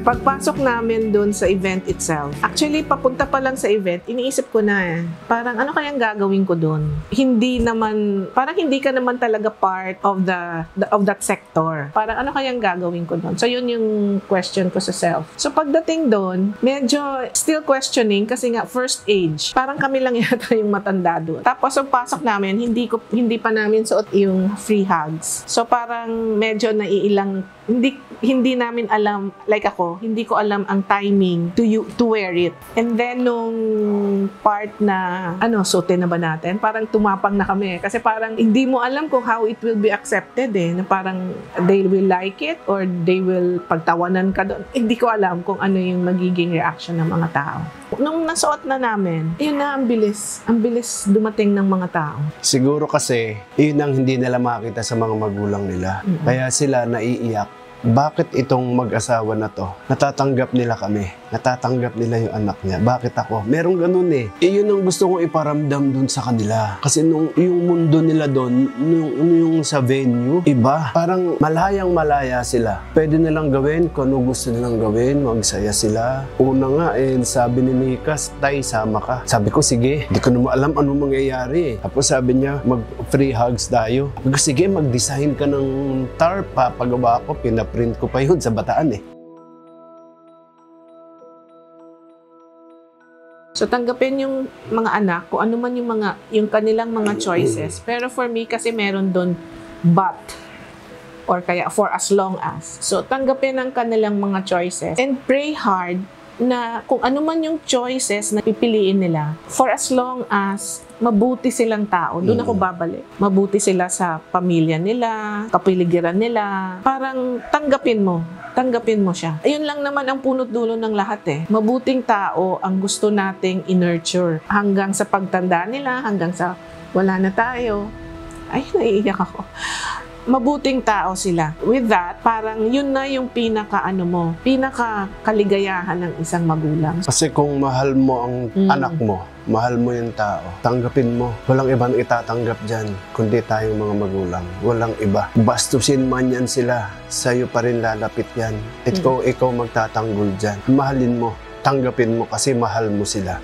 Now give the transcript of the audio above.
Pagpasok namin dun sa event itself, actually, papunta pa lang sa event, iniisip ko na parang ano kayang gagawin ko dun? Hindi naman, parang hindi ka naman talaga part of that sector. Parang ano kayang gagawin ko dun? So, yun yung question ko sa self. So, pagdating dun, medyo still questioning kasi nga first age. Parang kami lang yata yung matanda dun. Tapos, pagpasok namin, hindi pa namin suot yung free hugs. So, parang medyo naiilang, hindi namin alam, like ako, hindi ko alam ang timing to wear it. And then, nung part na, suotin na ba natin? Parang tumapang na kami. Kasi parang hindi mo alam kung how it will be accepted na parang they will like it or they will pagtawanan ka doon. Hindi ko alam kung ano yung magiging reaction ng mga tao. Nung nasuot na namin, yun na, ang bilis dumating ng mga tao. Siguro kasi, yun ang hindi nila makita sa mga magulang nila. Kaya sila naiiyak. Bakit itong mag-asawa na to? Natatanggap nila kami. Natatanggap nila yung anak niya. Bakit ako? Merong ganun yun ang gusto kong iparamdam dun sa kanila. Kasi yung mundo nila dun, yung sa venue, iba. Parang malayang-malaya sila. Pwede nilang gawin kung ano gusto nilang gawin. Magsaya sila. Una nga, sabi ni Nikas, Tay, sama ka. Sabi ko, sige. Hindi ko naman alam anong mangyayari. Tapos sabi niya, mag-free hugs tayo. Sabi ko, sige, mag-design ka ng tarp. Papagawa ko, print ko pa yun sa Bataan So, tanggapin yung mga anak, kung ano man yung kanilang mga choices. Pero for me, kasi meron doon but, or kaya for as long as. So, tanggapin ang kanilang mga choices and pray hard na kung ano man yung choices na pipiliin nila, for as long as mabuti silang tao, doon ako babalik. Mabuti sila sa pamilya nila, kapiligiran nila. Parang tanggapin mo siya. Ayun lang naman ang punot dulo ng lahat Mabuting tao ang gusto nating i-nurture hanggang sa pagtanda nila, hanggang sa wala na tayo. Ay, naiiyak ako. Mabuting tao sila. With that, parang yun na yung pinaka-kaligayahan ng isang magulang. Kasi kung mahal mo ang anak mo, mahal mo yung tao, tanggapin mo. Walang ibang itatanggap dyan, kundi tayong mga magulang. Walang iba. Bastusin man yan sila, sa'yo pa rin lalapit yan. Ikaw magtatanggol dyan. Mahalin mo, tanggapin mo kasi mahal mo sila.